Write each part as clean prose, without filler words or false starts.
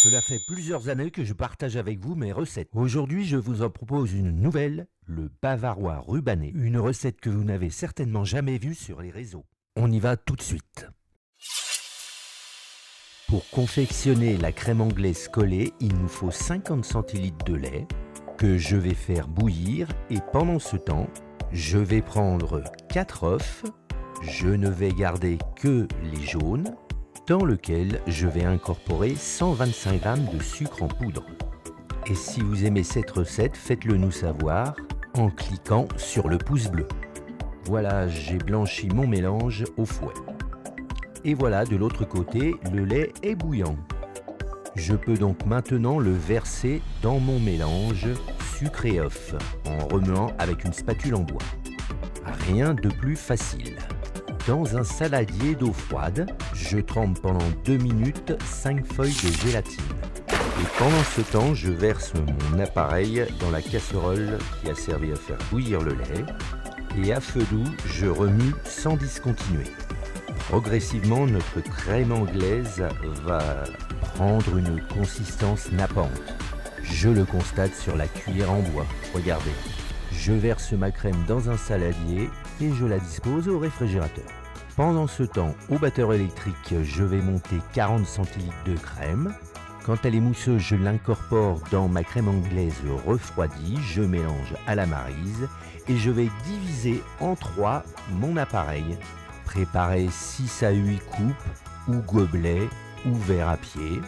Cela fait plusieurs années que je partage avec vous mes recettes. Aujourd'hui, je vous en propose une nouvelle, le bavarois rubané. Une recette que vous n'avez certainement jamais vue sur les réseaux. On y va tout de suite. Pour confectionner la crème anglaise collée, il nous faut 50 centilitres de lait que je vais faire bouillir et pendant ce temps, je vais prendre 4 œufs. Je ne vais garder que les jaunes, dans lequel je vais incorporer 125 g de sucre en poudre. Et si vous aimez cette recette, faites-le nous savoir en cliquant sur le pouce bleu. Voilà, j'ai blanchi mon mélange au fouet. Et voilà, de l'autre côté, le lait est bouillant. Je peux donc maintenant le verser dans mon mélange sucre et œuf, en remuant avec une spatule en bois. Rien de plus facile. Dans un saladier d'eau froide, je trempe pendant 2 minutes 5 feuilles de gélatine. Et pendant ce temps, je verse mon appareil dans la casserole qui a servi à faire bouillir le lait. Et à feu doux, je remue sans discontinuer. Progressivement, notre crème anglaise va prendre une consistance nappante. Je le constate sur la cuillère en bois. Regardez. Je verse ma crème dans un saladier et je la dispose au réfrigérateur. Pendant ce temps, au batteur électrique, je vais monter 40 centilitres de crème. Quand elle est mousseuse, je l'incorpore dans ma crème anglaise refroidie. Je mélange à la maryse et je vais diviser en 3 mon appareil. Préparer 6 à 8 coupes ou gobelets ou verres à pied.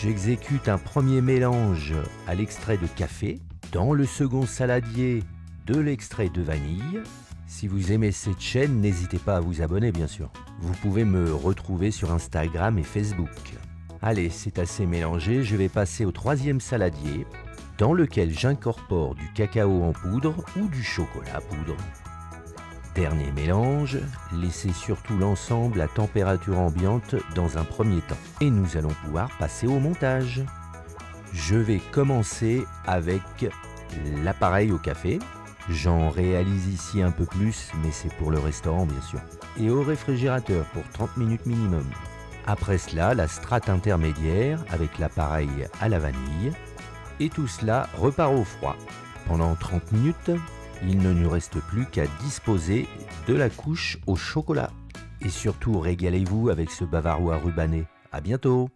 J'exécute un premier mélange à l'extrait de café. Dans le second saladier, de l'extrait de vanille. Si vous aimez cette chaîne, n'hésitez pas à vous abonner bien sûr. Vous pouvez me retrouver sur Instagram et Facebook. Allez, c'est assez mélangé, je vais passer au troisième saladier, dans lequel j'incorpore du cacao en poudre ou du chocolat à poudre. Dernier mélange, laissez surtout l'ensemble à température ambiante dans un premier temps. Et nous allons pouvoir passer au montage. Je vais commencer avec l'appareil au café. J'en réalise ici un peu plus, mais c'est pour le restaurant bien sûr. Et au réfrigérateur pour 30 minutes minimum. Après cela, la strate intermédiaire avec l'appareil à la vanille. Et tout cela repart au froid. Pendant 30 minutes, il ne nous reste plus qu'à disposer de la couche au chocolat. Et surtout, régalez-vous avec ce bavarois rubané. À bientôt!